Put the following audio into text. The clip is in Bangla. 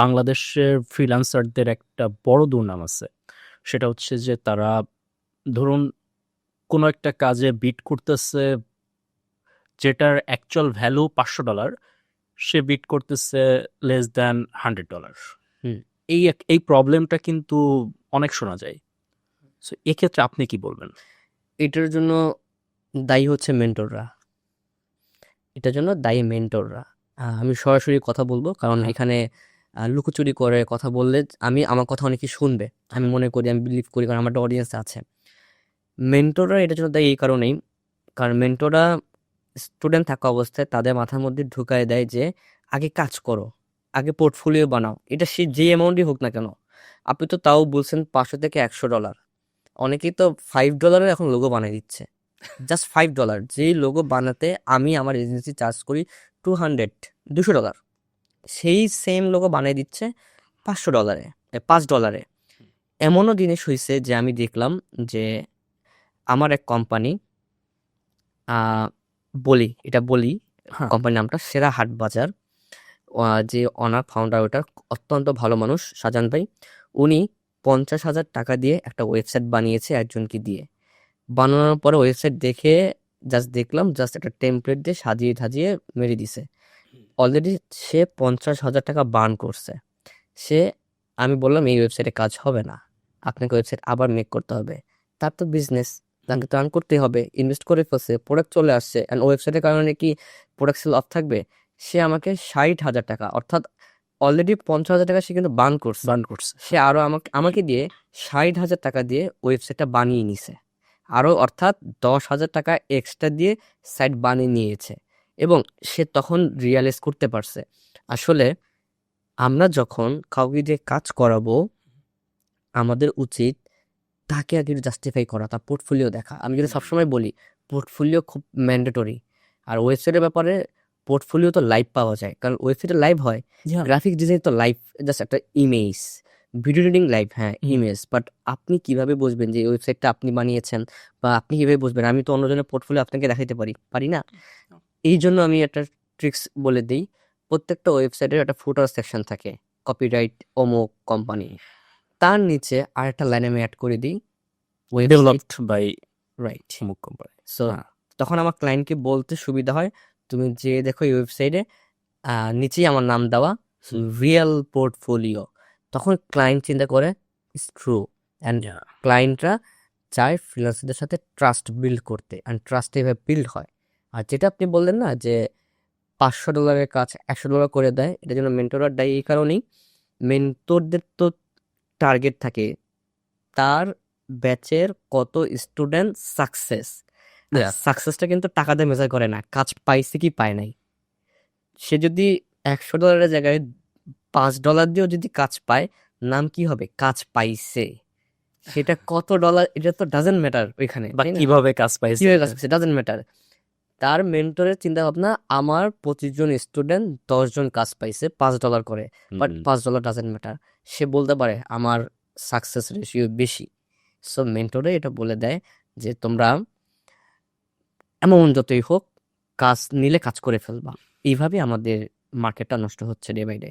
বাংলাদেশের ফ্রিল্যান্সারদের একটা বড় দুর্নাম আছে। সেটা হচ্ছে যে তারা ধরুন কোনো একটা কাজে বিড করতেছে যেটার অ্যাকচুয়াল ভ্যালু $500, সে বিড করতেছে লেস দ্যান $100। হুম। এই প্রবলেমটা কিন্তু অনেক শোনা যায়। সো এক্ষেত্রে আপনি কি বলবেন? এটার জন্য দায়ী হচ্ছে মেন্টররা। এটার জন্য দায়ী মেন্টররা। আমি সরাসরি কথা বলবো, কারণ হ্যাঁ। এখানে লুকোচুরি করে কথা বললে আমার কথা অনেকে শুনবে। আমি মনে করি, আমি বিলিভ করি, কারণ আমার একটা অডিয়েন্স আছে। মেন্টররা এটার জন্য দায়ী এই কারণেই, কারণ মেন্টররা স্টুডেন্ট থাকা অবস্থায় তাদের মাথার মধ্যে ঢুকায় দেয় যে আগে কাজ করো, আগে পোর্টফোলিও বানাও। এটা সে যে অ্যামাউন্টই হোক না কেন। আপনি তো তাও বলছেন $500 থেকে $100। অনেকেই তো $5 এখন লোগো বানিয়ে দিচ্ছে। জাস্ট $5 যেই লোগো বানাতে আমি আমার এজেন্সি চার্জ করি $200। সেই সেম লোগো বানিয়ে দিচ্ছে $500, $5। এমনও জিনিস হয়েছে যে আমি দেখলাম যে আমার এক কোম্পানি, বলি হ্যাঁ। কোম্পানির নামটা সেরা হাট বাজার। যে অনার ফাউন্ডার, ওটার অত্যন্ত ভালো মানুষ শাহজাহান ভাই। উনি $50,000 দিয়ে একটা ওয়েবসাইট বানিয়েছে একজনকে দিয়ে। বানানোর পরে ওয়েবসাইট দেখে দেখলাম একটা টেমপ্লেট দিয়ে সাজিয়ে ঠাজিয়ে মেরে দিছে। অলরেডি সে $50,000 বার্ন করছে। আমি বললাম এই ওয়েবসাইটে কাজ হবে না, আপনাকে ওয়েবসাইট আবার মেক করতে হবে। তার তো বিজনেস, তাকে তো আর্ন করতেই হবে। ইনভেস্ট করে ফেলছে, প্রোডাক্ট চলে আসছে, অ্যান্ড ওয়েবসাইটের কারণে কি প্রোডাক্ট সেল অফ থাকবে? সে আমাকে $60,000, অর্থাৎ অলরেডি $50,000 সে কিন্তু বার্ন করছে। সে আরো আমাকে দিয়ে $60,000 দিয়ে ওয়েবসাইটটা বানিয়ে নিছে, আরো অর্থাৎ $10,000 এক্সট্রা দিয়ে সাইট বানিয়ে নিয়েছে। এবং সে তখন রিয়ালাইজ করতে পারছে আসলে আমরা যখন কাউকে দিয়ে কাজ করাবো, আমাদের উচিত তাকে আগে জাস্টিফাই করা, তার পোর্টফোলিও দেখা। আমি যদি সবসময় বলি পোর্টফোলিও খুব ম্যান্ডেটরি। আর ওয়েবসাইটের ব্যাপারে পোর্টফোলিও তো লাইভ পাওয়া যায়, কারণ ওয়েবসাইটে লাইভ হয়। গ্রাফিক ডিজাইন তো লাইভ, জাস্ট একটা ইমেজ। ভিডিও এডিটিং লাইভ, হ্যাঁ ইমেজ। বাট আপনি কিভাবে বুঝবেন যে ওয়েবসাইটটা আপনি বানিয়েছেন, বা আপনি কিভাবে বুঝবেন? আমি তো অন্যজনের পোর্টফোলিও আপনাকে দেখাইতে পারি না। এই জন্য আমি একটা ট্রিক্স বলে দিই। প্রত্যেকটা ওয়েবসাইটের একটা ফুটার সেকশন থাকে, কপিরাইট অমুক কোম্পানি। তার নিচে আরেকটা লাইন আমি অ্যাড করে দিই, ডেভেলপড বাই রাইট। অমুক কোম্পানি। সো তখন আমার ক্লায়েন্টকে বলতে সুবিধা হয়, তুমি যে দেখো এই ওয়েবসাইটে নিচেই আমার নাম দেওয়া, রিয়েল পোর্টফোলিও। তখন ক্লায়েন্ট চিন্তা করে ইটস ট্রু, অ্যান্ড ক্লায়েন্টরা চায় ফ্রিল্যান্সারদের সাথে ট্রাস্ট বিল্ড করতে, অ্যান্ড ট্রাস্ট এভাবে বিল্ড হয়। আর যেটা আপনি বললেন না যে $500 কাজ $100 করে দেয়, এটার জন্য মেন্টররা দেয়। এই কারণেই মেন্টরদের তো টার্গেট থাকে তার ব্যাচের কত স্টুডেন্ট সাকসেসটা কিন্তু টাকা দিয়ে মেজার করে না, কাজ পাইছে কি পায় নাই। সে যদি $100 জায়গায় $5 দিয়েও যদি কাজ পায়, নাম কি হবে? কাজ পাইছে। সেটা কত ডলার, এটা তো ডাজেন্ট ম্যাটার ওইখানে, কিভাবে কাজ পাইছে ডাজেন্ট ম্যাটার। তার মেন্টরের চিন্তা ভাবনা, আমার 25 জন স্টুডেন্ট 10 জন কাজ পাইছে $5 করে, বাট $5 ডাজেন্ট ম্যাটার। সে বলতে পারে আমার সাকসেস রেশিও বেশি। সো মেন্টরে এটা বলে দেয় যে তোমরা অ্যামাউন্ট যতই হোক কাজ নিলে কাজ করে ফেলবা। এইভাবে আমাদের মার্কেটটা নষ্ট হচ্ছে ডে বাই ডে।